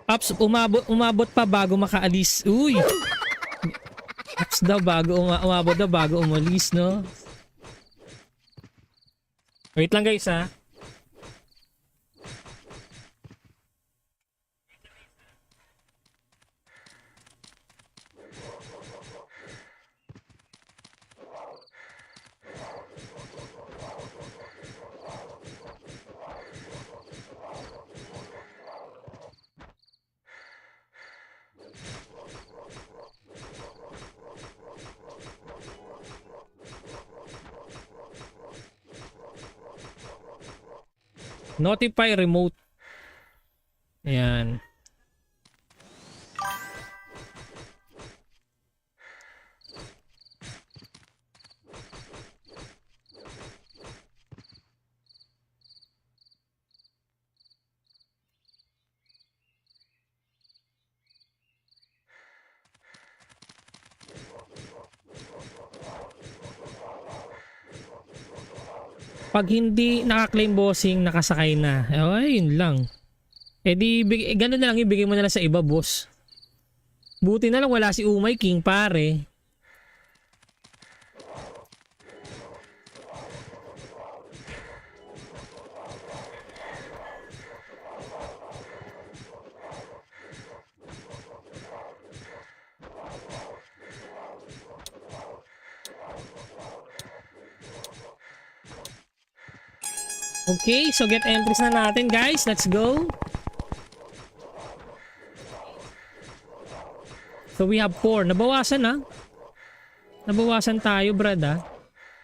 Ups, umabot pa bago makaalis. Uy! Ups daw bago umabot daw bago umalis, no? Wait lang guys ha. Notify remote. Ayan. Pag hindi naka-claim bossing, nakasakay na. Ay, yun lang. Eh di, ganun na lang, ibigay mo na lang sa iba, boss. Buti na lang wala si Umay King, pare. Okay, so get entries na natin guys. Let's go. So we have 4. Nabawasan na. Nabawasan tayo brad ha.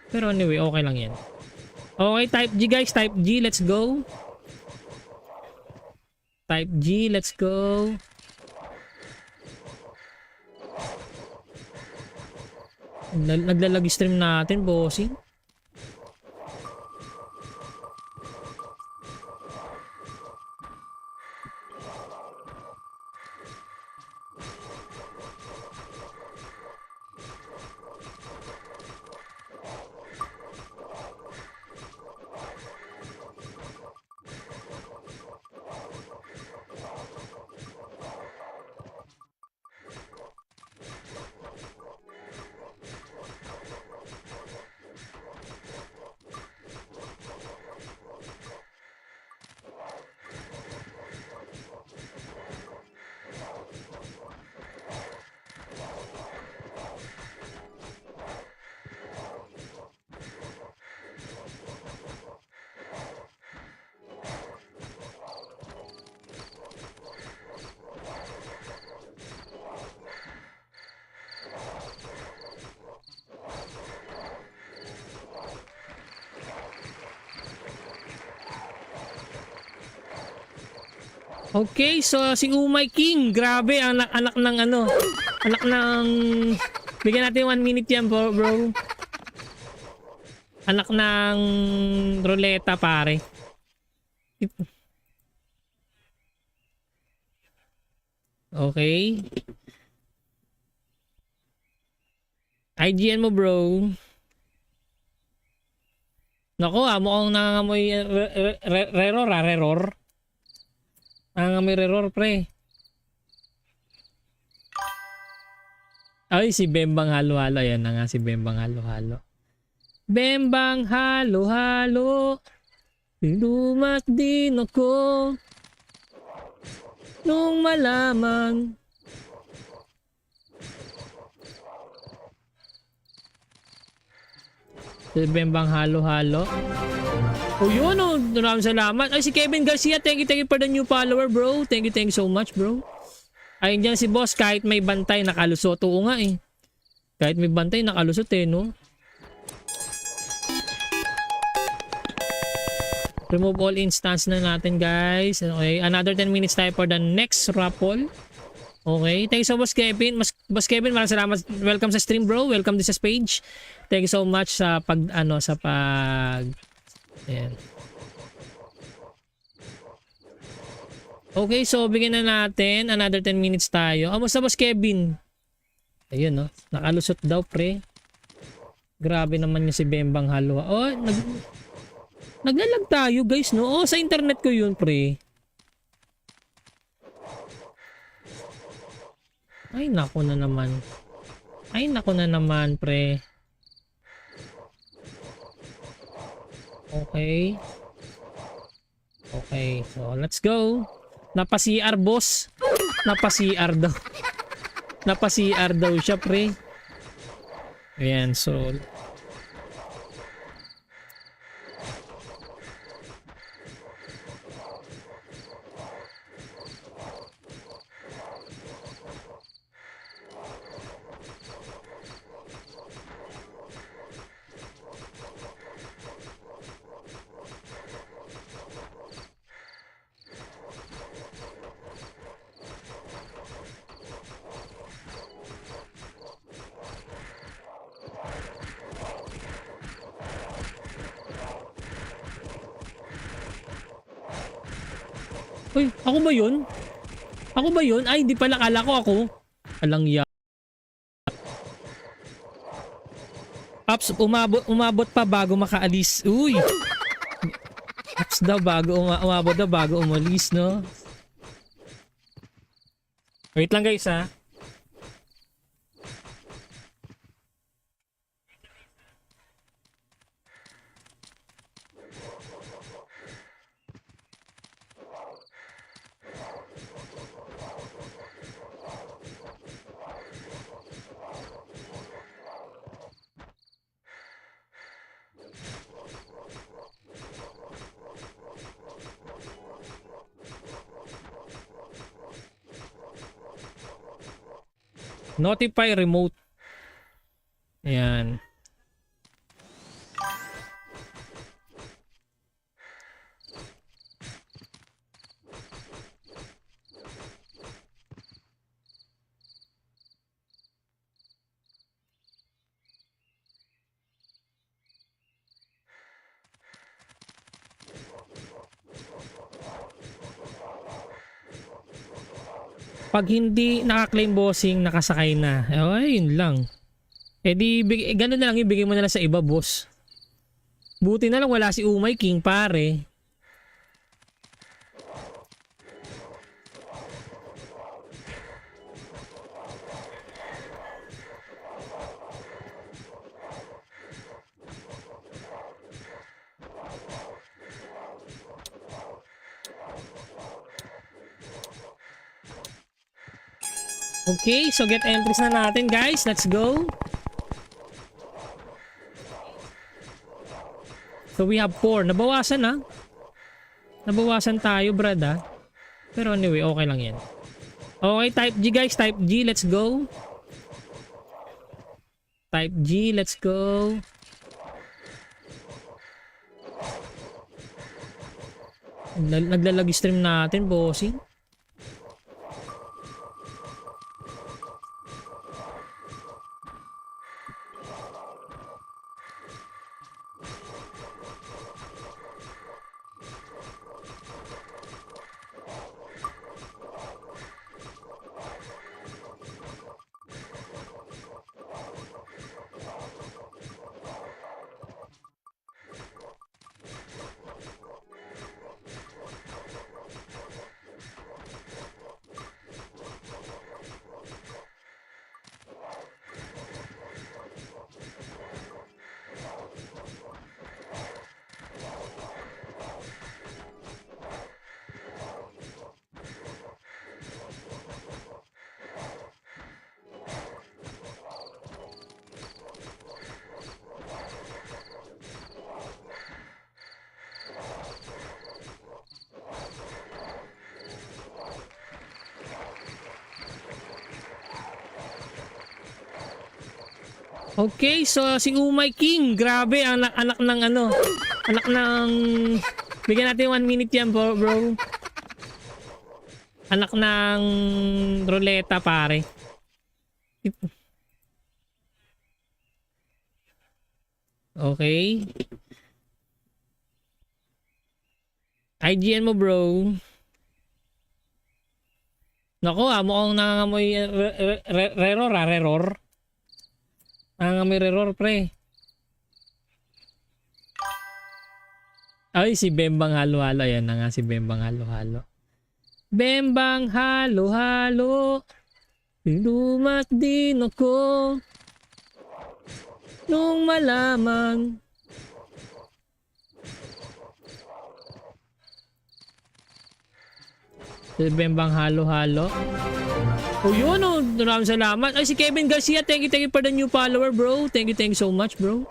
Pero anyway, okay lang yan. Okay, type G guys. Type G. Let's go. Type G. Let's go. Naglalag stream natin, bossing. Okay, so si Umay King, grabe, anak ng ano, anak ng, bigyan natin 1 minute yan bro. Anak ng ruleta pare. Okay. IGN mo bro. Nako mukhang nangangamoy error. May error pre. Ay si Bembang halo-halo. Ayan na nga si Bembang halo-halo. Bembang halo-halo. Lumat din ako nung malaman. Si Bembang halo-halo. Oh yun oh, maraming salamat. Ay si Kevin Garcia, thank you for the new follower bro. Thank you so much bro. Ayun dyan si boss, kahit may bantay nakalusot. Oo nga eh. Kahit may bantay nakalusot eh no. Remove all instance na natin guys. Okay, another 10 minutes tayo for the next raffle. Okay, thank you so much Kevin. Boss Kevin, maraming salamat. Welcome sa stream bro. Welcome this page. Thank you so much sa ayan. Okay, so bigyan na natin. Another 10 minutes tayo. Kamusta boss Kevin? Ayun no, nakalusot daw pre. Grabe naman yung si Bembang halo. Oh, naglalag tayo guys no. Oh, sa internet ko yun pre. Ay, nako na naman. Ay, nako na naman, pre. Okay. Okay, so let's go. Napa-CR, boss. Napa-CR daw. Napa-CR daw siya, pre. Ayan, so... Uy, ako ba yun? Ako ba yun? Ay, hindi pala. Kala ko ako. Alang ya. Ups, umabot pa bago makaalis. Uy! Ups daw bago umabot daw bago umalis, no? Wait lang guys, ha? Notify remote. Ayan. Pag hindi naka-claim bossing, nakasakay na. Ay, yun lang. Eh di, ganun na lang, ibigay mo na lang sa iba, boss. Buti na lang wala si Umay King, pare. Okay, so get entries na natin guys. Let's go. So we have 4. Nabawasan na. Nabawasan tayo, brad, ha. Pero anyway, okay lang yan. Okay, type G guys. Type G. Let's go. Type G. Let's go. Naglalag stream natin, bossing. Okay, so si Umay King, grabe, anak ng ano, anak ng, bigyan natin 1 minute yan bro. Anak ng ruleta, pare. Okay. IGN mo, bro. Nako, mukhang nangangamoy reror. Nangangamoy reror, pre. Ay, si Bembang halo-halo. Ayan na nga si Bembang halo-halo. Bembang halo-halo. Lumat din ako nung malaman. Si Bembang halo-halo. Oh yun, oh, maraming salamat. Ay, si Kevin Garcia, thank you for the new follower, bro. Thank you so much, bro.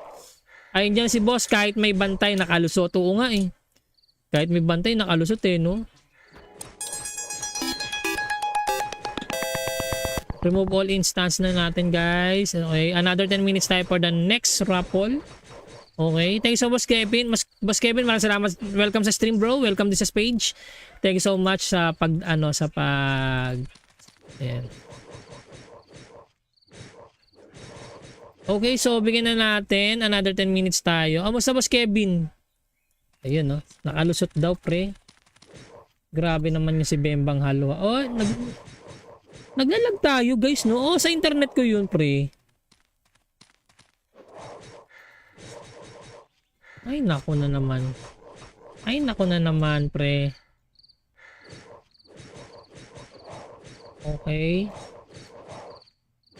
Ayun dyan si boss, kahit may bantay, nakalusot. Oo nga eh. Kahit may bantay, nakalusot eh, no? Remove all instance na natin, guys. Okay, another 10 minutes tayo for the next raffle. Okay, thank you so much, Kevin. Boss Kevin, maraming salamat. Welcome sa stream, bro. Welcome to sa page. Thank you so much sa Ayan. Okay, so bigyan na natin. Another 10 minutes tayo. Kamusta, Boss Kevin? Ayun, no? Nakalusot daw, pre. Grabe naman yung si Bembang Halwa. Oh, naglalag tayo, guys, no? Oh, sa internet ko yun, pre. Ay, nako na naman. Ay, nako na naman, pre. Okay.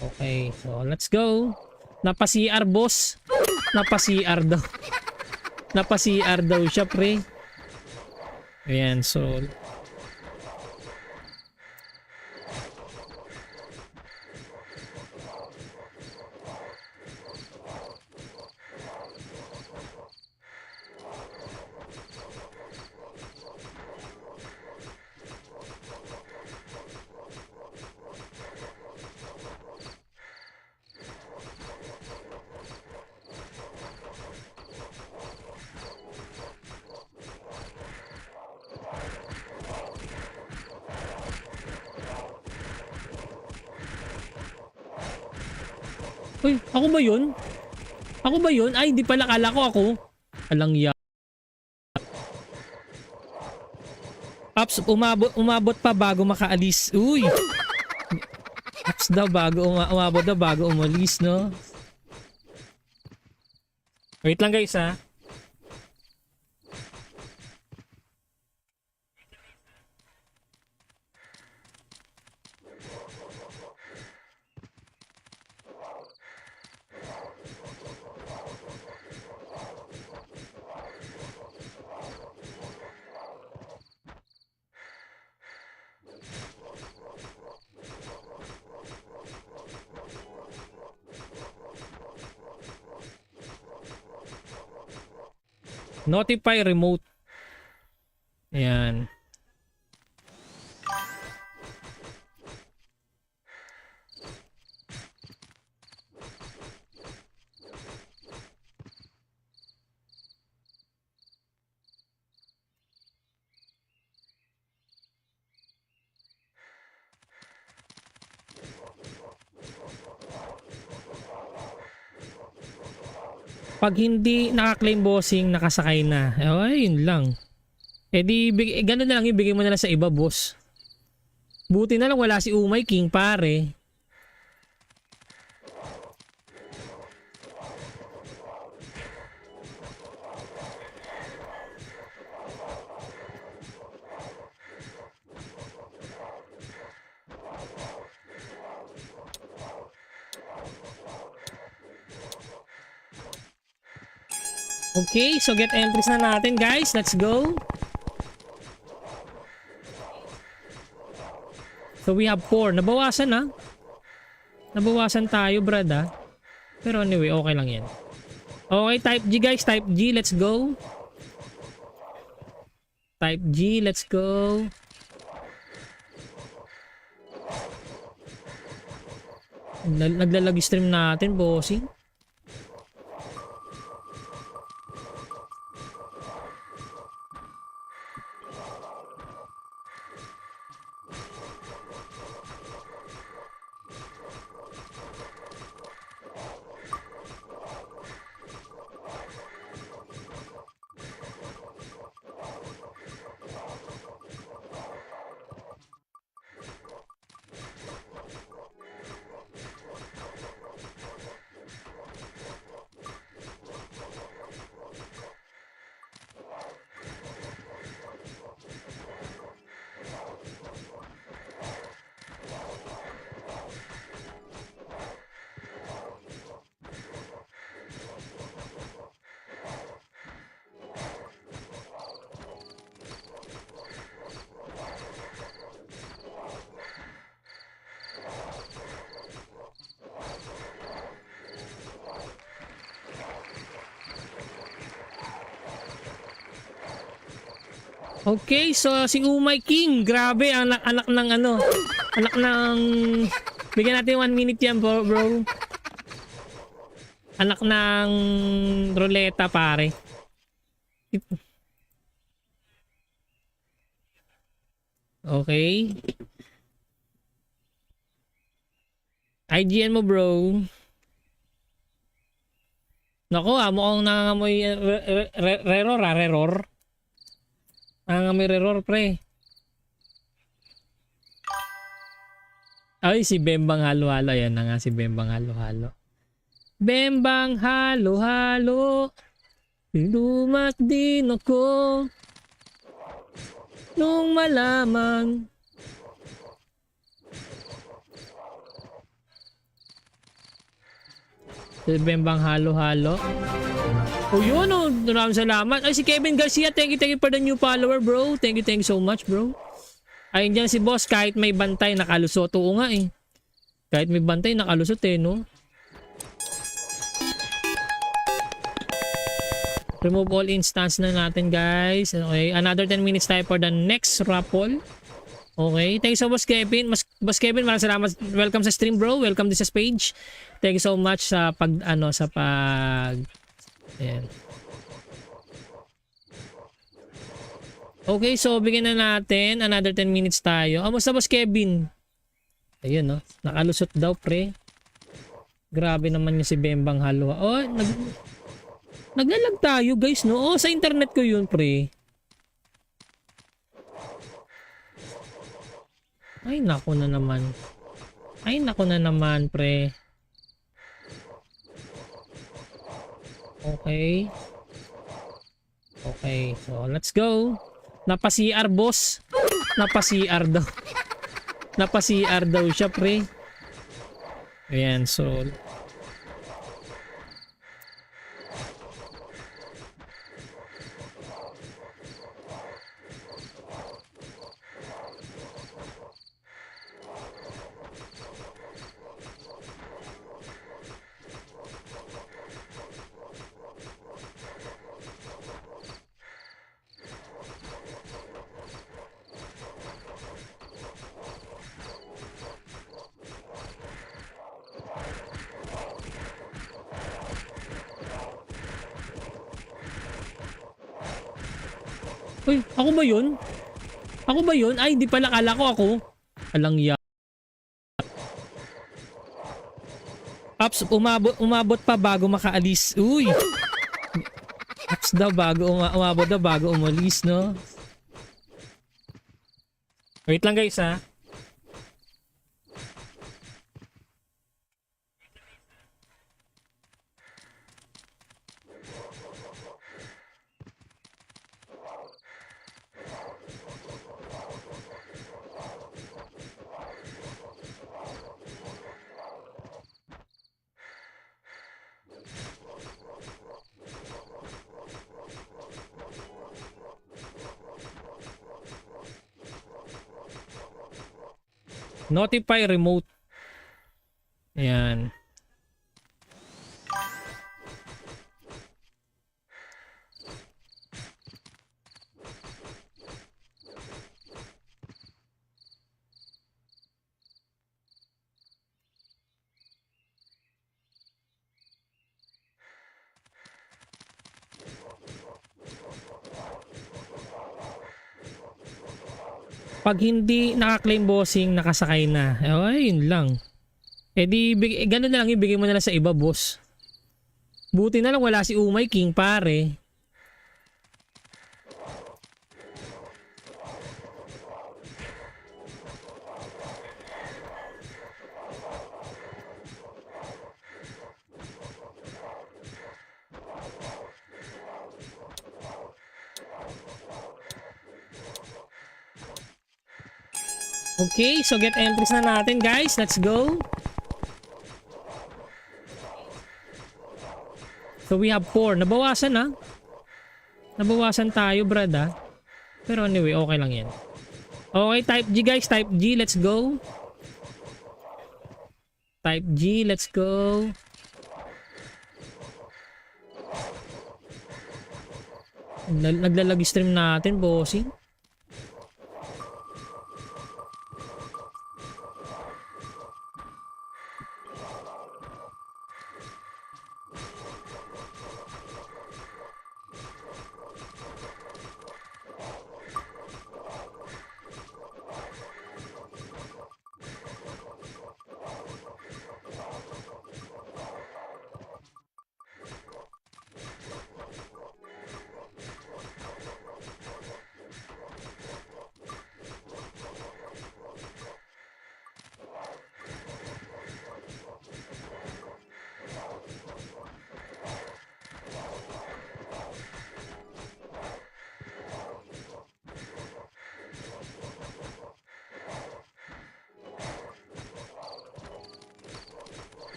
Okay, so let's go. Napa-CR, boss. Napa-CR daw. Napa-CR daw siya, pre. Ayan, so... Uy, ako ba yun? Ako ba yun? Ay, hindi pala. Kala ko ako. Alang ya. Ups, umabot pa bago makaalis. Uy! Ups daw bago umabot daw bago umalis, no? Wait lang, guys, ha? Notify remote. Ayan. Pag hindi naka-claim bossing, nakasakay na. Ay, yun lang. Eh di, ganun na lang, ibigay mo na lang sa iba, boss. Buti na lang wala si Umay King, pare. Okay, so get entries na natin, guys. Let's go. So we have 4. Nabawasan na. Nabawasan tayo, brad, ha. Pero anyway, okay lang yan. Okay, type G, guys. Type G, let's go. Type G, let's go. Naglalag stream natin, bossing. Okay, so si Umay King, grabe, anak ng ano, anak ng, bigyan natin 1 minute yan bro. Anak ng ruleta pare. Okay. IGN mo bro. Nako, mukhang nangangamoy reror. Nangangamoy reror pre. Ay, si Bembang halo-halo. Ayan na nga si Bembang halo-halo. Bembang halo-halo. Lumat din ako nung malaman. Si Bembang halo-halo. Oh yun, oh, maraming salamat. Ay, si Kevin Garcia, thank you for the new follower bro. Thank you so much bro. Ayun dyan si boss, kahit may bantay nakalusot. Oo nga eh. Kahit may bantay nakalusot eh, no? Remove all instance na natin guys. Okay, another 10 minutes tayo for the next raffle. Okay, thanks so much Kevin. Boss Kevin, maraming salamat. Welcome sa stream bro. Welcome to sa page. Thank you so much sa Ayan. Okay, so bigyan na natin. Another 10 minutes tayo. Kamusta boss Kevin? Ayun no. Nakalusot daw pre. Grabe naman yung si Bembang halo. Oh, naglalag tayo guys no. Oh, sa internet ko yun pre. Ay nako na naman. Ay nako na naman pre. Okay. Okay, so let's go. Napa-CR boss. Napa-CR daw. Napa-CR daw siya pre. Ayan, so uy, ako ba yun? Ako ba yun? Ay, hindi pala. Kala ko ako. Alang ya. Ups, umabot pa bago makaalis. Uy! Ups daw bago umabot daw bago umalis, no? Wait lang guys, ha? Notify remote. Ayan. Pag hindi naka-claim bossing, nakasakay na. Ay, yun lang. Eh di, ganun na lang, ibigay mo na lang sa iba, boss. Buti na lang wala si Umay King, pare. Okay, so get entries na natin guys. Let's go. So we have 4. Nabawasan na. Nabawasan tayo brad ha. Pero anyway, okay lang yan. Okay, type G guys. Type G. Let's go. Type G. Let's go. Naglalag stream natin, bossing.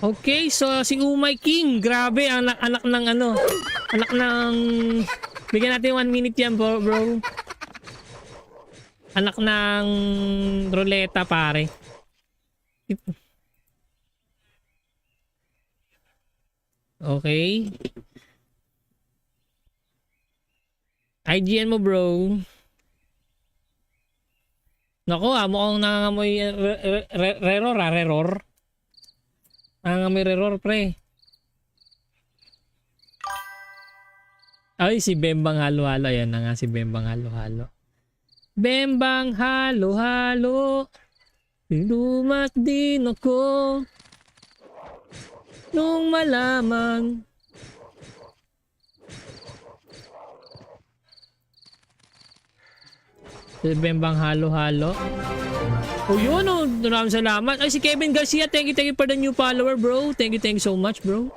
Okay, so si Umay King, grabe, anak ng ano, anak ng, bigyan natin 1 minute yan bro. Anak ng ruleta pare. Okay. IGN mo bro. Nako mukhang nangangamoy reror. Nangangamoy reror pre. Ay si Bembang halo-halo. Ayan na nga si Bembang halo-halo. Bembang halo-halo. Lumat din ako nung malaman. Bembang halo-halo. Oh yun, oh, maraming salamat. Ay si Kevin Garcia, thank you for the new follower bro. Thank you so much bro.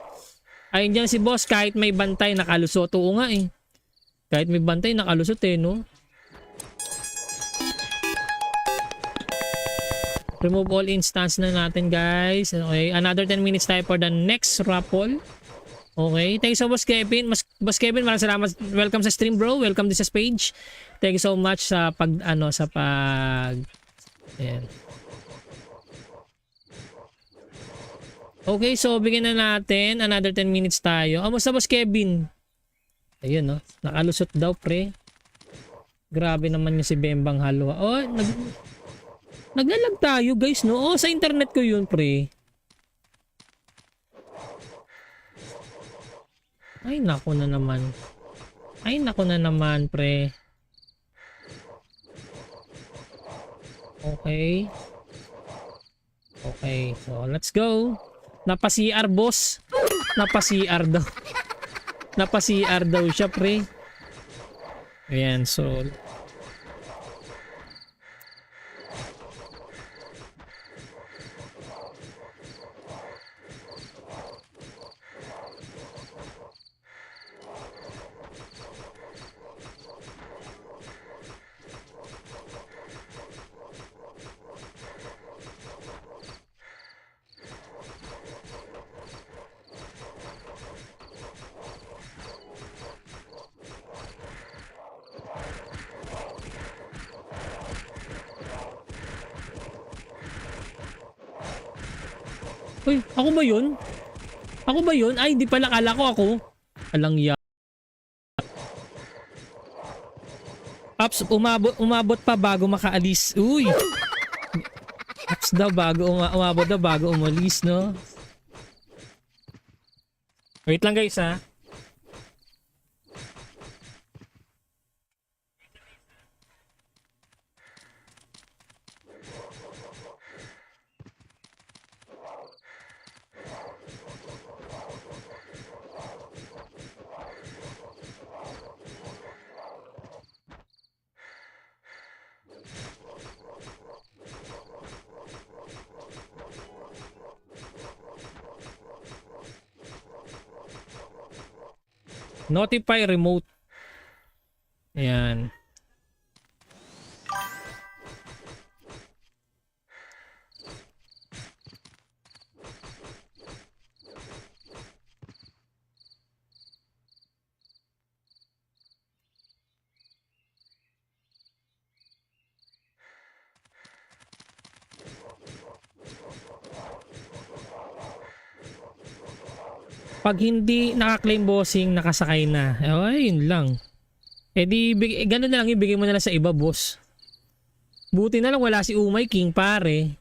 Ayun dyan si boss, kahit may bantay nakalusot. Oo nga eh. Kahit may bantay nakalusot eh no. Remove all instance na natin guys. Okay, another 10 minutes tayo for the next raffle. Okay, thank you so much Kevin. Boss Kevin, maraming salamat. Welcome sa stream bro. Welcome to this page. Thank you so much sa Ayan. Okay, so bigyan na natin another 10 minutes tayo. Kamusta boss Kevin? Ayun no, nakalusot daw pre. Grabe naman yung si Bembang Halo. Oh, naglalag tayo guys no. Oh, sa internet ko yun pre. Ay nako na naman. Ay nako na naman pre. Okay. Okay, so let's go. Napa-CR boss. Napa-CR daw. Napa-CR daw siya pre. Ayan, so uy, ako ba yun? Ako ba yun? Ay, di pala, kala ko ako. Alang ya. Ups, umabot pa bago makaalis. Uy! Ups daw bago, umabot daw bago umalis, no? Wait lang guys, ha? Notify remote. Ayan. Pag hindi naka-claim bossing, nakasakay na. Ay, yun lang. Eh di, ganun na lang, ibigay mo na lang sa iba, boss. Buti na lang wala si Umay King, pare.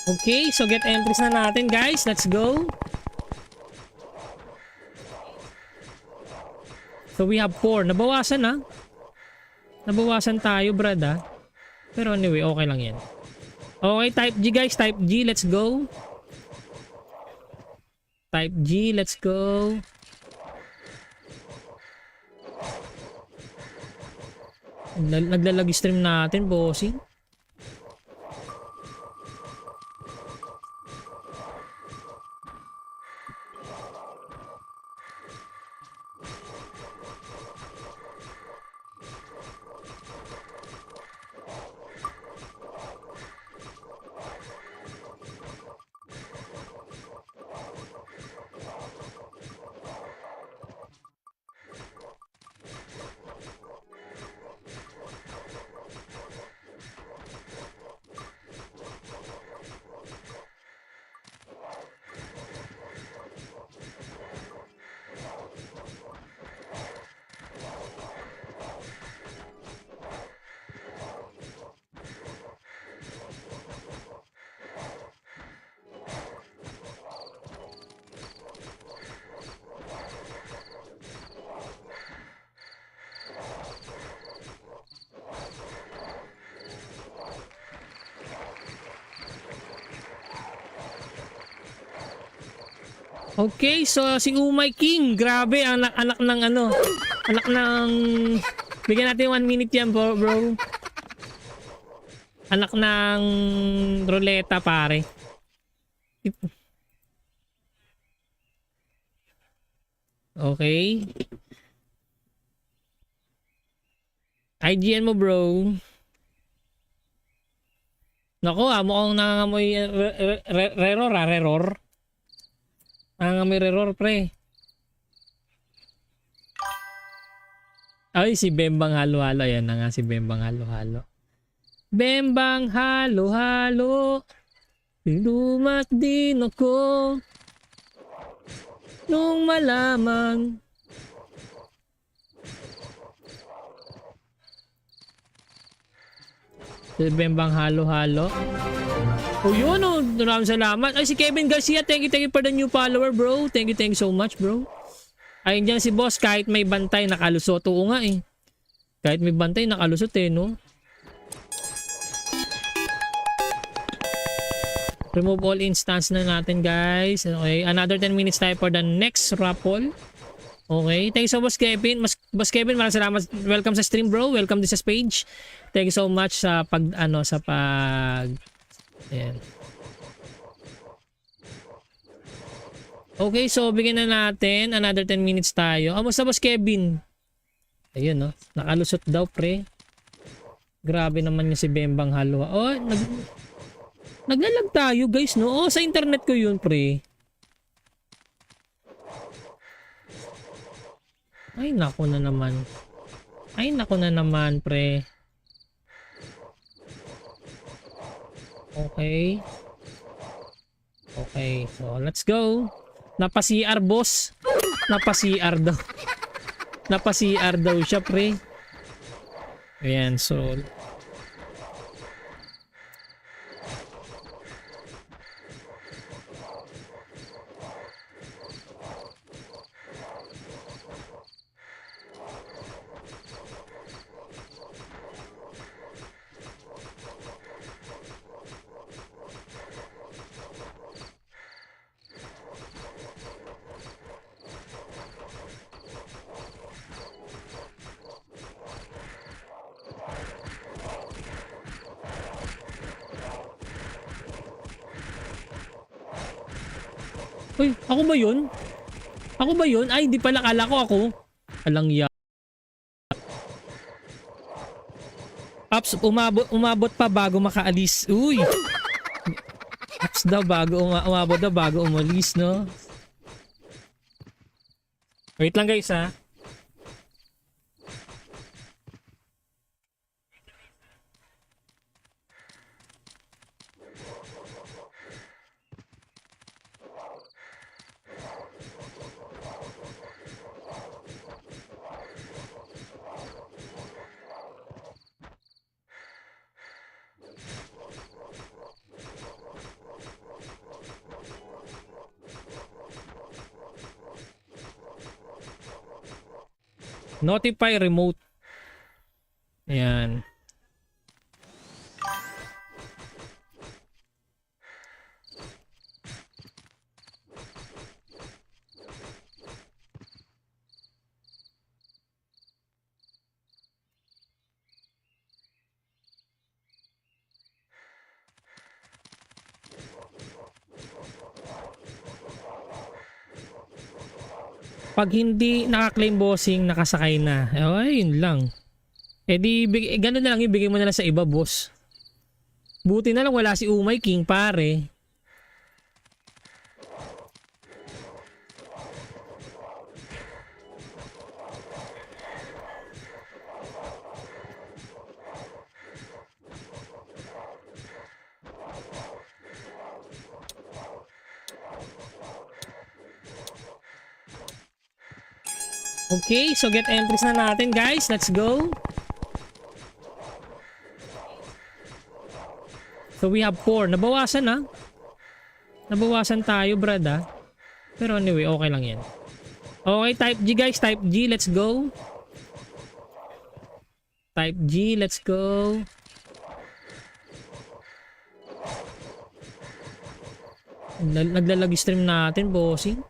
Okay, so get entries na natin guys. Let's go. So we have 4. Nabawasan na. Nabawasan tayo brad ha. Pero anyway, okay lang yan. Okay, type G guys. Type G. Let's go. Type G. Let's go. Naglalag stream natin, bossing. Okay, so si Umay King, grabe, anak ng ano, anak ng, bigyan natin 1 minute yan bro. Anak ng ruleta pare. Okay. IGN mo bro. Nako, mukhang nangangamoy reror. Nangangamoy reror pre. Ay, si Bembang halo-halo. Ayan na nga si Bembang halo-halo. Bembang halo-halo. Lumat din ako nung malamang si Bembang halo-halo. Oh yun, oh, maraming salamat. Ay, si Kevin Garcia, thank you for the new follower bro. Thank you so much bro. Ayun dyan si boss, kahit may bantay nakalusot. Oo nga eh. Kahit may bantay nakalusot eh, no? Remove all instance na natin guys. Okay, another 10 minutes tayo for the next raffle. Okay, thank you so much Kevin. Boss Kevin, maraming salamat. Welcome sa stream bro. Welcome to sa page. Thank you so much sa ayan. Okay, so bigyan na natin another 10 minutes tayo. Kamusta boss Kevin? Ayun no, nakalusot daw pre. Grabe naman yung si Bembang halo. Oh, naglalag tayo guys no. Oh, sa internet ko yun pre. Ay nako na naman. Ay nako na naman pre. Okay. Okay, so let's go. Napa-CR boss. Napa-CR daw. Napa-CR daw siya pre. Ayan, so uy, ako ba yun? Ako ba yun? Ay, hindi pala. Kala ko ako. Alang ya. Ups, umabot pa bago makaalis. Uy! Ups daw bago umabot daw bago umalis, no? Wait lang guys, ha? Notify remote. Ayan. Pag hindi naka-claim bossing, nakasakay na. Ay, yun lang. Eh di, ganun na lang, ibigay mo na lang sa iba, boss. Buti na lang wala si Umay King, pare. Okay, so get entries na natin guys. Let's go. So we have 4. Nabawasan na. Nabawasan tayo brad ah. Pero anyway, okay lang yan. Okay, type G guys. Type G, let's go. Type G, let's go. Naglalag stream natin, bossing.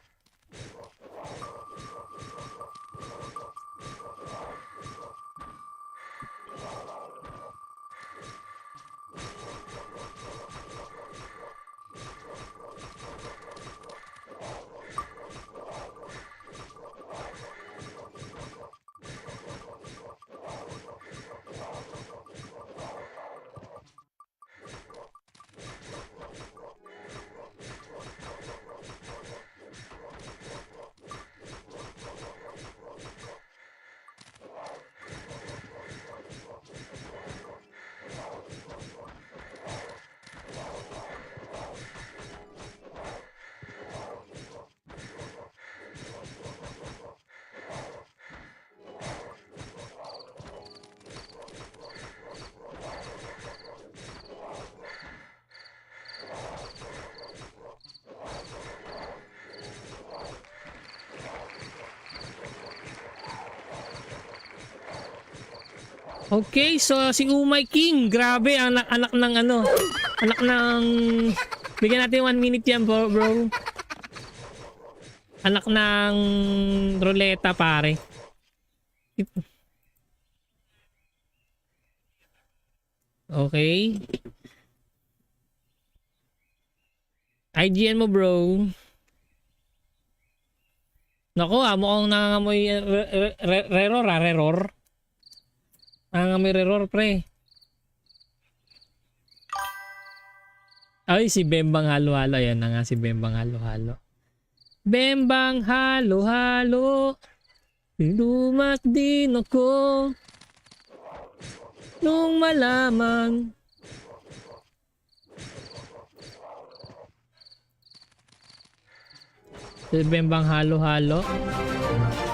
Okay, so si Umay King, grabe, anak ng ano, anak ng, bigyan natin 1 minute yan bro. Anak ng ruleta pare. Okay. IGN mo bro. Nako, mukhang nangangamoy reror. Nangangamoy reror pre. Ay, si Bembang halo-halo. Ayan na nga si Bembang halo-halo. Bembang halo-halo. Lumak din ako nung malaman. Si Bembang halo-halo.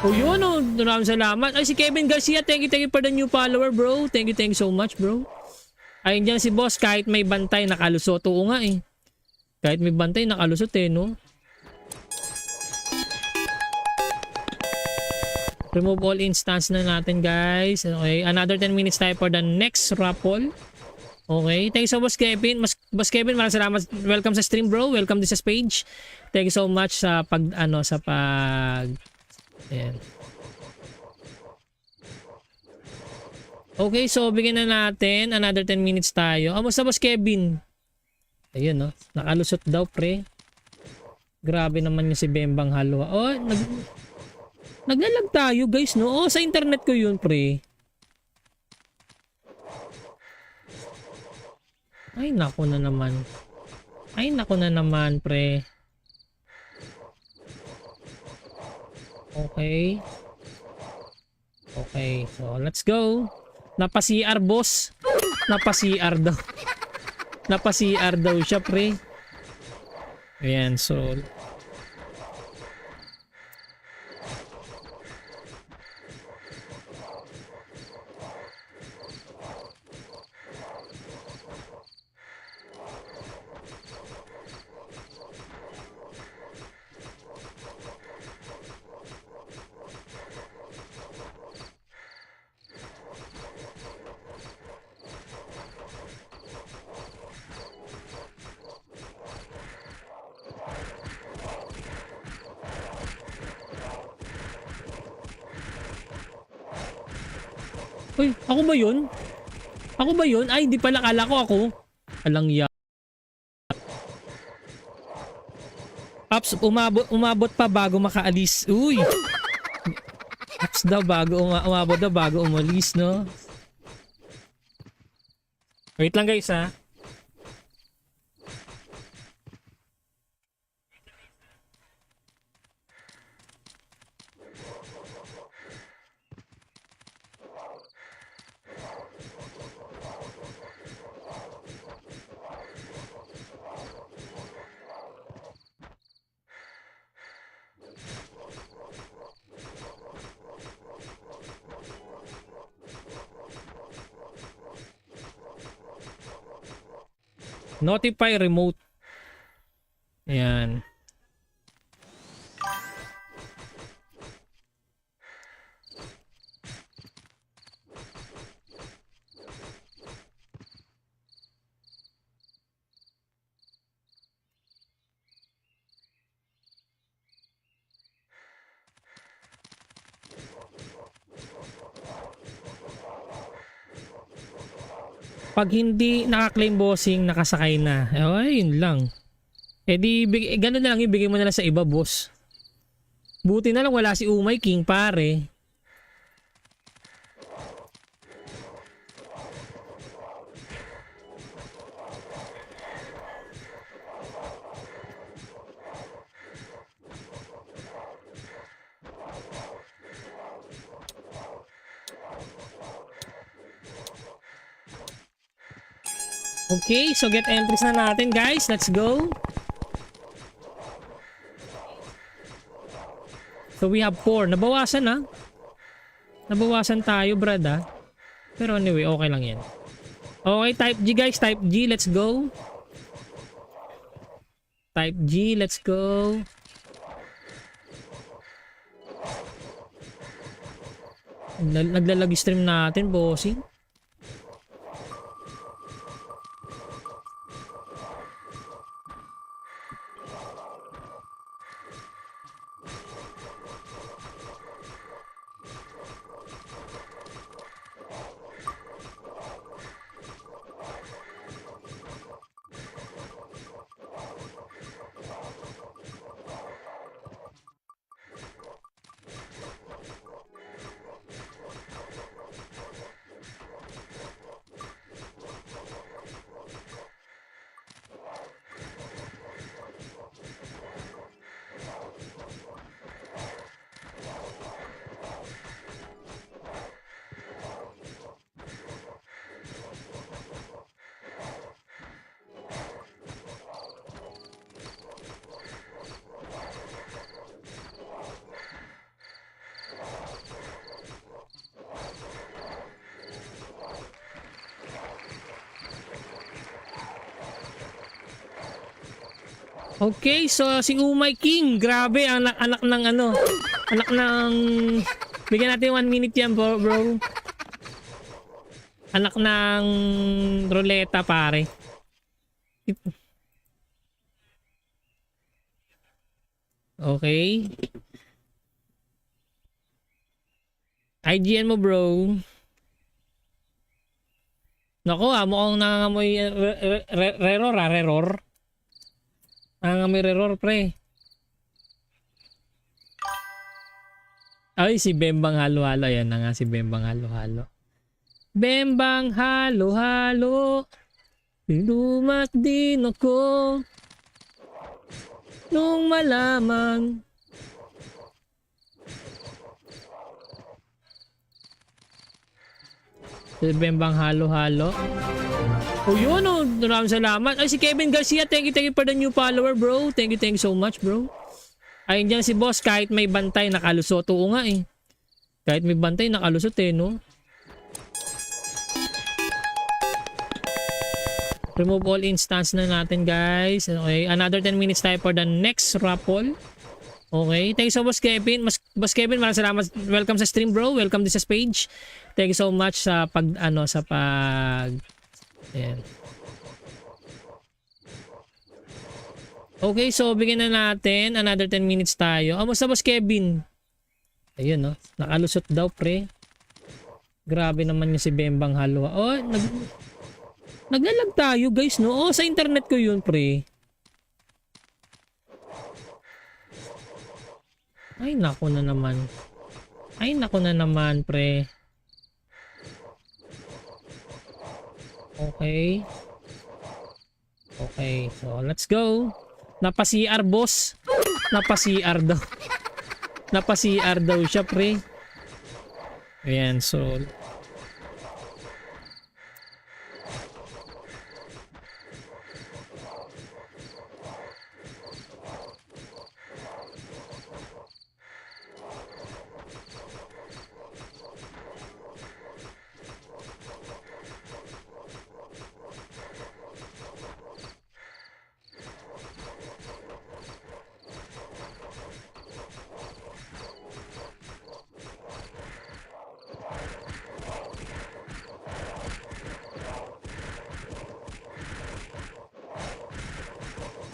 Oh yun, oh, maraming salamat. Ay, si Kevin Garcia, thank you for the new follower bro. Thank you so much bro. Ayun dyan si boss, kahit may bantay nakalusot. Oo nga eh. Kahit may bantay nakalusot eh, no? Remove all instance na natin guys. Okay, another 10 minutes tayo for the next raffle. Okay, thanks so much Kevin. Boss Kevin, maraming salamat. Welcome sa stream bro. Welcome to sa page. Thank you so much sa ayan. Okay, so bigyan na natin. Another 10 minutes tayo. Kamusta boss Kevin? Ayun no, nakalusot daw pre. Grabe naman yung si Bembang halo. Oh, naglalag tayo guys no. Oh, sa internet ko yun pre. Ay nako na naman. Pre. Okay. Okay, so let's go. Napa-CR boss. Napa-CR daw. Napa-CR daw siya pre. Ayan, so uy, ako ba yun? Ako ba yun? Ay, hindi pala. Kala ko ako. Alang ya. Ups, umabot pa bago makaalis. Uy! Ups daw bago umabot daw bago umalis, no? Wait lang guys, ha? Notify remote. Ayan. Pag hindi naka-claim bossing, nakasakay na. Ay, yun lang. Eh di, ganun na lang, ibigay mo na lang sa iba, boss. Buti na lang wala si Umay King, pare. Okay, so get entries na natin guys. Let's go. So we have 4. Nabawasan na. Nabawasan tayo brad ha. Pero anyway, okay lang yan. Okay, type G guys. Type G. Let's go. Type G. Let's go. Naglalag stream natin, bossing. Okay, so si Umay King, grabe, anak ng ano, anak ng, bigyan natin 1 minute yan bro. Anak ng ruleta pare. Okay. IGN mo bro. Nako mukhang nangangamoy reror. Nangangamoy reror pre. Ay si Bembang halo-halo. Ayan na nga si Bembang halo-halo. Bembang halo-halo. Lumat din ako nung malaman. Si Bembang halo-halo. Oh yun, oh, maraming salamat. Ay si Kevin Garcia, thank you for the new follower bro. Thank you so much bro. Ayun dyan si boss, kahit may bantay nakalusot. Oo nga eh. Kahit may bantay nakalusot eh no. Remove all instance na natin guys. Okay, another 10 minutes tayo for the next raffle. Okay, thank you so much Kevin. Boss Kevin, maraming salamat. Welcome sa stream bro. Welcome to this page. Thank you so much sa Ayan. Okay, so bigyan na natin another 10 minutes tayo. Kamusta boss Kevin? Ayun no, nakalusot daw pre. Grabe naman yung si Bembang Halwa. Oh, naglalag tayo guys no. Oh, sa internet ko yun pre. Ay nako na naman. Ay nako na naman pre. Okay. Okay, so let's go. Napa-CR boss. Napa-CR daw. Napa-CR daw siya pre. Ayan, so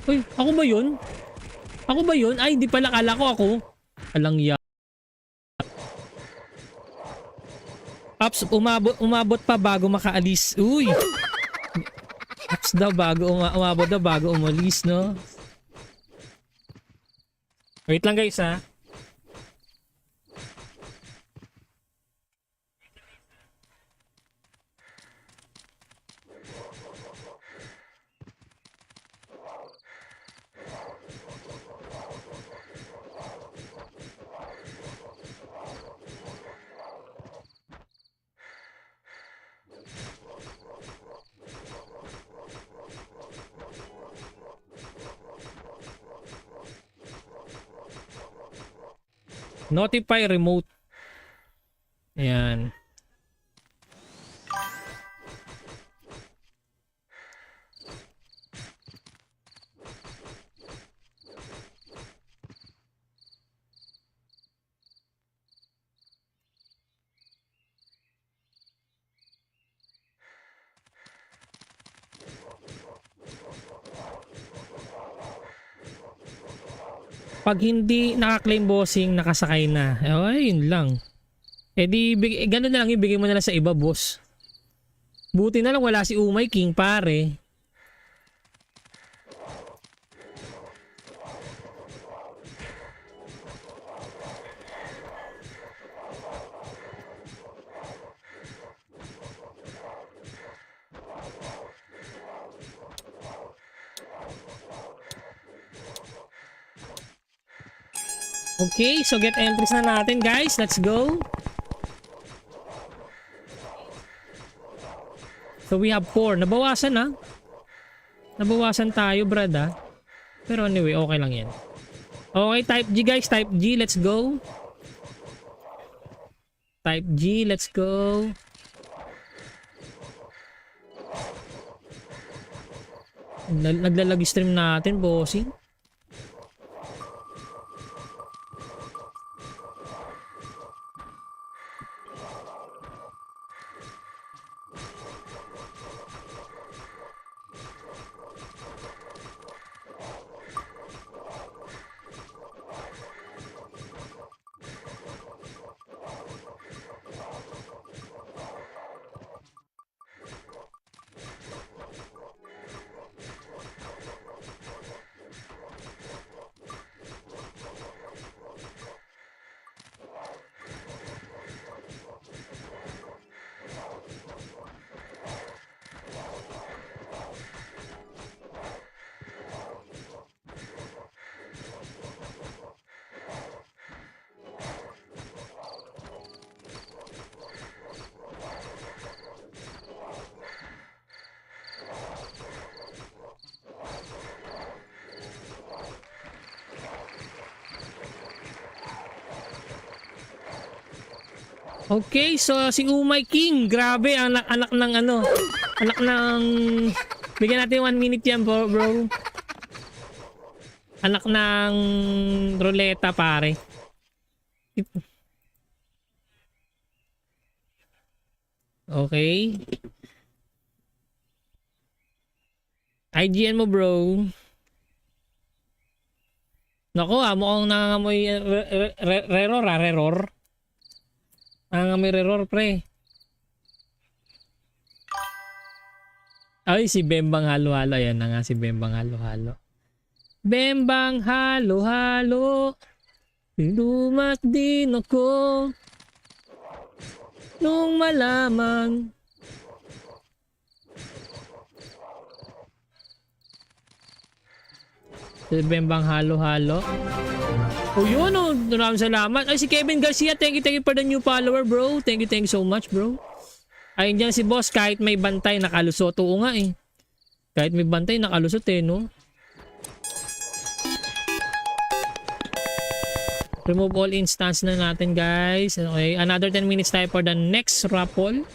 uy, ako ba yun? Ako ba yun? Ay, di pala, kala ko ako. Alang ya. Ups, umabot pa bago makaalis. Uy! Ups daw bago, umabot daw bago umalis, no? Wait lang guys, ha? Notify remote. Ayan. Pag hindi naka-claim bossing, nakasakay na. Ay, yun lang. Eh di, ganun na lang, ibigay mo na lang sa iba, boss. Buti na lang wala si Umay King, pare. Okay, so get entries na natin guys. Let's go. So we have 4. Nabawasan na. Nabawasan tayo brad ha. Pero anyway, okay lang yan. Okay, type G guys. Type G. Let's go. Type G. Let's go. Naglalag stream natin, bossing. Okay, so si Umay King, grabe, anak ng ano, anak ng, bigyan natin 1 minute yan bro. Anak ng ruleta pare. Okay. IGN mo bro. Nako mukhang nangangamoy reror. Nangangamoy reror pre. Ay si Bembang halo-halo. Ayan na nga si Bembang halo-halo. Bembang halo-halo. Lumat din ako nung malaman. Si Bembang halo-halo. Oh yun oh, maraming salamat. Ay si Kevin Garcia, thank you for the new follower bro. Thank you so much bro. Ayun dyan si boss, kahit may bantay nakalusot. Oo nga eh. Kahit may bantay nakalusot eh no. Remove all instance na natin guys. Okay, another 10 minutes tayo for the next raffle.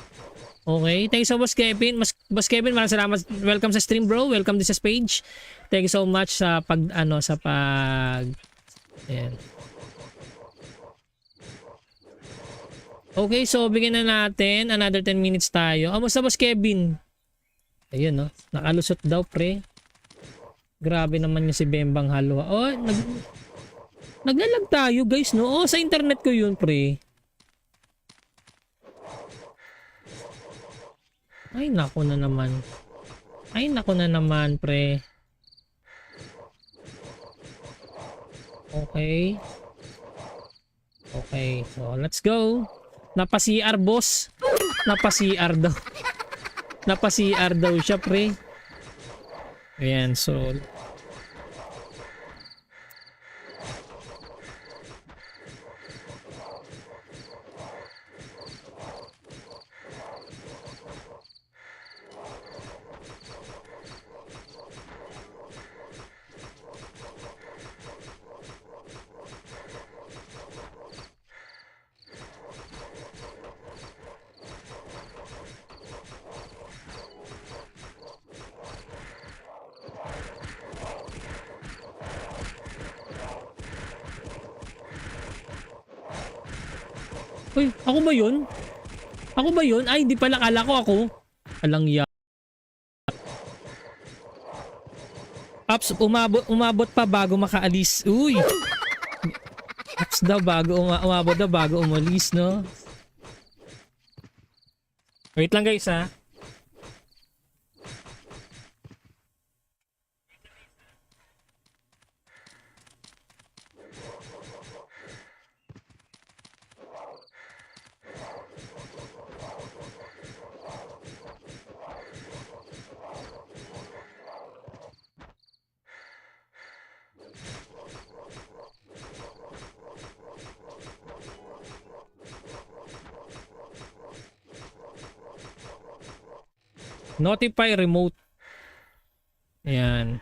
Okay, thank you so much Kevin. Boss Kevin, maraming salamat. Welcome sa stream bro. Welcome to sa page. Thank you so much sa pag ayan. Okay, so bigyan na natin another 10 minutes tayo. Kamusta boss Kevin? Ayun no, nakalusot daw pre. Grabe naman yung si Bembang halo. Oh, naglalag tayo guys no. Oh, sa internet ko yun pre. Ay nako na naman. Ay nako na naman pre. Okay. Okay, so let's go. Napa-CR boss. Napa-CR daw. Napa-CR daw siya pre. Ayan, so uy, ako ba yun? Ako ba yun? Ay, hindi pala. Kala ko ako. Alang ya. Ups, umabot pa bago makaalis. Uy! Ups daw bago umabot daw bago umalis, no? Wait lang guys, ha? Notify remote. Ayan.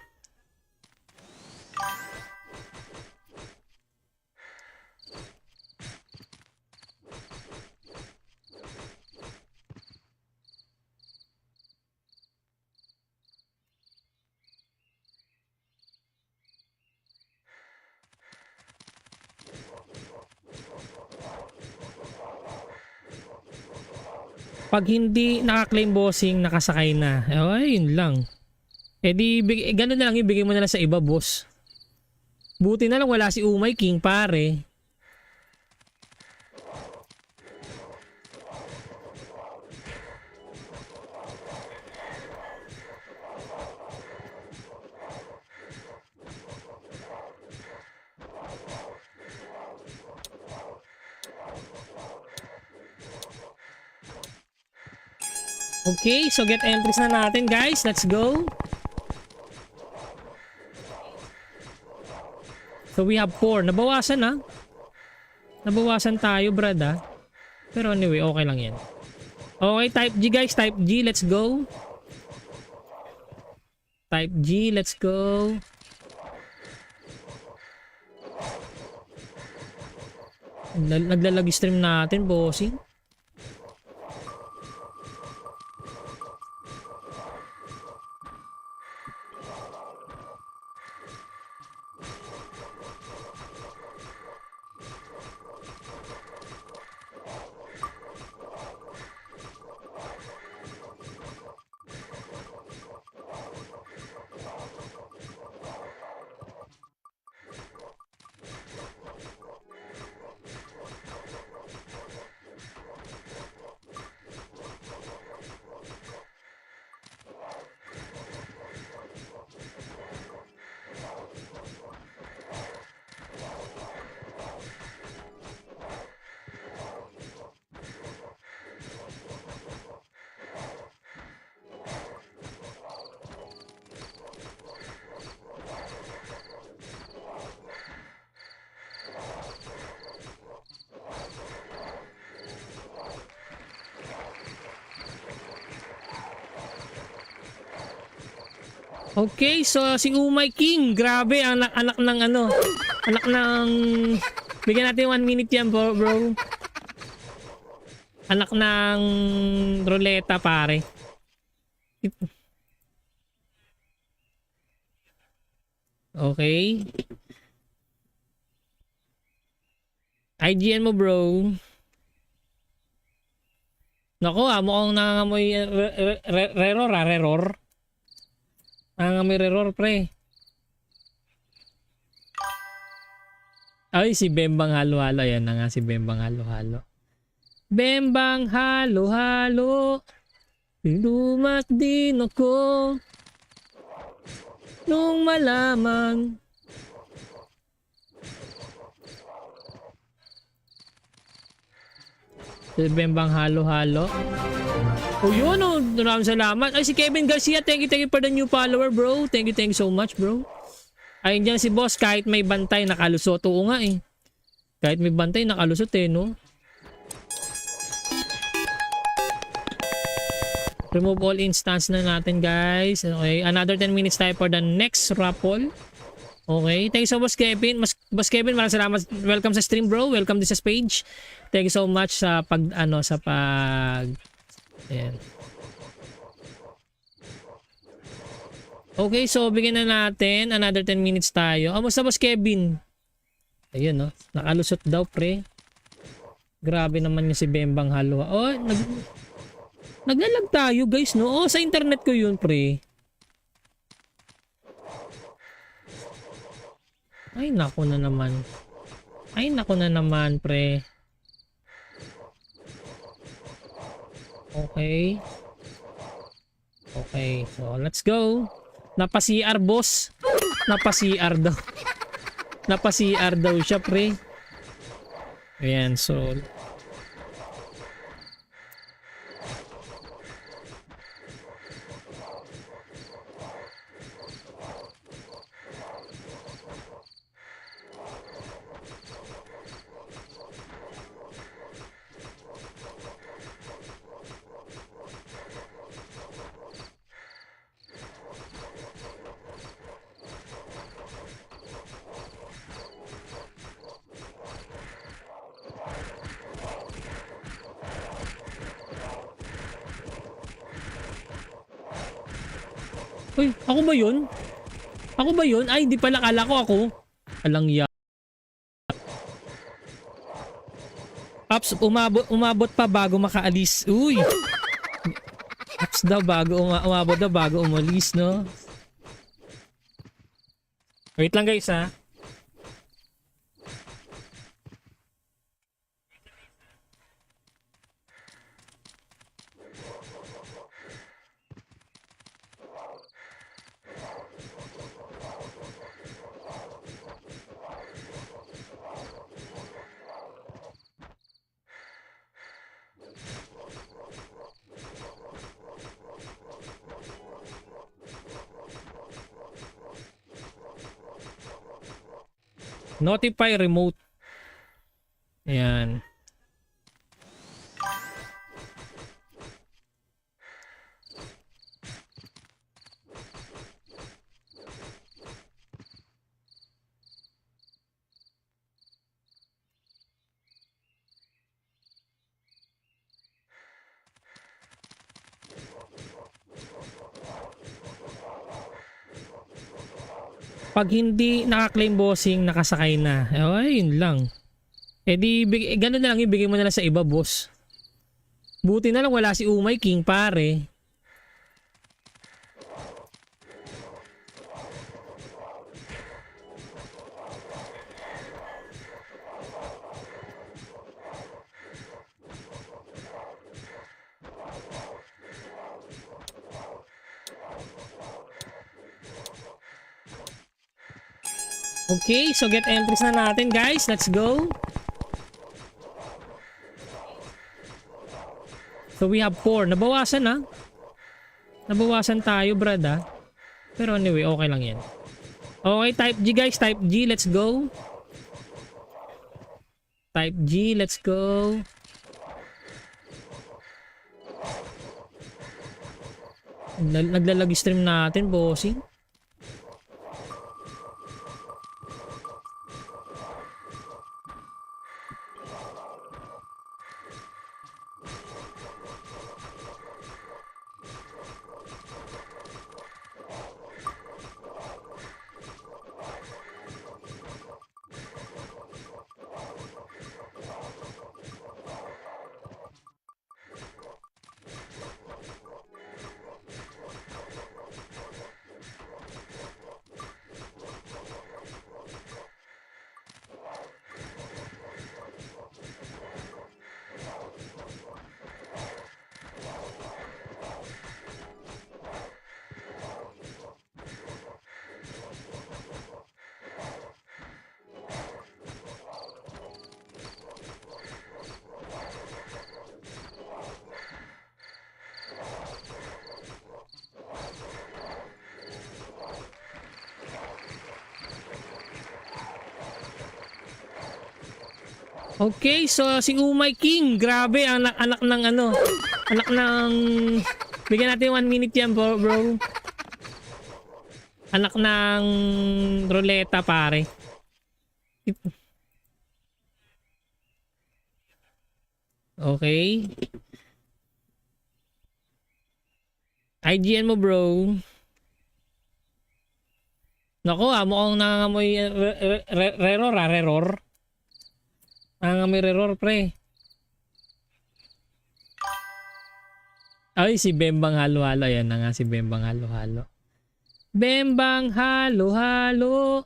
Pag hindi naka-claim bossing, nakasakay na. Ay, yun lang. Eh di, ganun na lang, ibigay mo na lang sa iba, boss. Buti na lang wala si Umay King, pare. Okay, so get entries na natin guys. Let's go. So we have 4. Nabawasan na. Nabawasan tayo brad ha. Pero anyway, okay lang yan. Okay, type G guys. Type G, let's go. Type G, let's go. Naglalag stream natin, bossing. Okay, so si Umay King, grabe, anak ng ano, anak ng, bigyan natin 1 minute yan bro. Anak ng ruleta pare. Okay. IGN mo bro. Nako mukhang nangangamoy reror. Nangangamoy reror pre. Ay si Bembang halo-halo. Ayan na nga si Bembang halo-halo. Bembang halo-halo. Lumat din ako nung malaman. Si Bembang halo-halo. Oh yun oh, maraming salamat. Ay si Kevin Garcia, thank you for the new follower bro. Thank you so much bro. Ayun dyan si boss, kahit may bantay nakalusot. Oo nga eh. Kahit may bantay nakalusot eh no. Remove all instance na natin guys. Okay, another 10 minutes tayo for the next raffle. Okay, thank you so much Kevin. Boss Kevin, maraming salamat. Welcome sa stream bro. Welcome to sa page. Thank you so much sa ayan. Okay, so bigyan na natin. Another 10 minutes tayo. Kamusta boss Kevin? Ayun no. Nakalusot daw pre. Grabe naman yung si Bembang halo. Oh, naglalag tayo guys no. Oh, sa internet ko yun pre. Ay nako na naman. Ay nako na naman pre. Okay. Okay, so let's go. Napa-CR boss. Napa-CR daw. Napa-CR daw siya pre. Ayan, so uy, ako ba yun? Ako ba yun? Ay, hindi pala. Kala ko ako. Alang ya. Ups, umabot pa bago makaalis. Uy! Ups daw bago umabot daw bago umalis, no? Wait lang guys, ha? Notify remote. Ayan. Pag hindi naka-claim bossing, nakasakay na. Ay, yun lang. Eh di, ganun na lang, ibigay mo na lang sa iba, boss. Buti na lang wala si Umay King, pare. Okay, so get entries na natin guys. Let's go. So we have 4. Nabawasan na. Nabawasan tayo brad ha. Pero anyway, okay lang yan. Okay, type G guys. Type G. Let's go. Type G. Let's go. Naglalag stream natin, bossing. Okay, so si Umay King, grabe, anak ng ano, anak ng, bigyan natin 1 minute yan bro. Anak ng ruleta pare. Okay. IGN mo bro. Nako mukhang nangangamoy reror. Nangangamoy reror pre. Ay si Bembang halo-halo. Ayan na nga si Bembang halo-halo. Bembang halo-halo.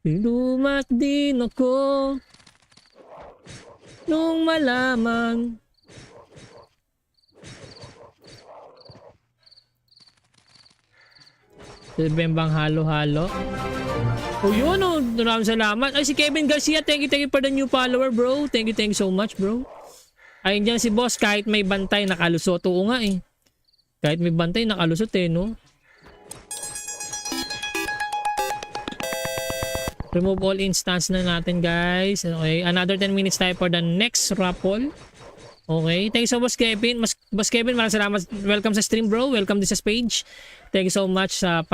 Lumat din ako nung malaman. Si Bembang halo-halo. Oh yun, oh, maraming salamat. Ay si Kevin Garcia, thank you for the new follower bro. Thank you so much bro. Ayun dyan si boss, kahit may bantay nakalusot. Oo nga eh. Kahit may bantay nakalusot eh no. Remove all instance na natin guys. Okay, another 10 minutes tayo for the next raffle. Okay, thank you so much Kevin. Boss Kevin, maraming salamat. Welcome sa stream bro. Welcome to sa page. Thank you so much sa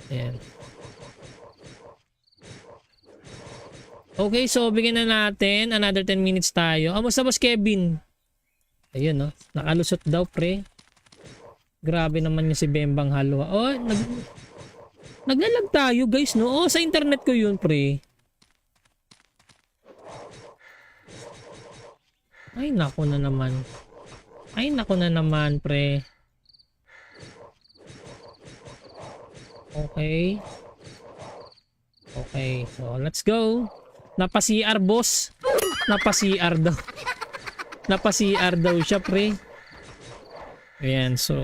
Ayan. Okay, so bigyan na natin. Another 10 minutes tayo. Kamusta boss Kevin? Ayun no, nakalusot daw pre. Grabe naman yung si Bembang halo. Oh, naglalag tayo guys no. Oh, sa internet ko yun pre. Ay nako na naman. Ay nako na naman pre. Okay. Okay, so let's go. Napa-CR boss. Napa-CR daw. Napa-CR daw siya pre. Ayan, so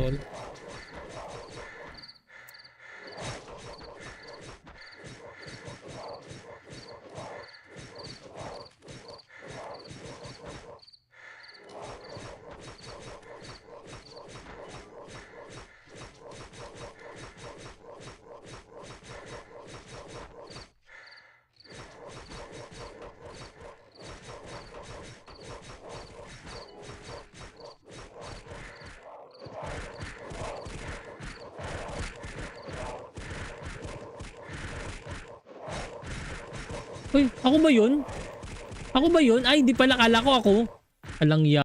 uy, ako ba yun? Ako ba yun? Ay, di pala, kala ko ako. Alang ya.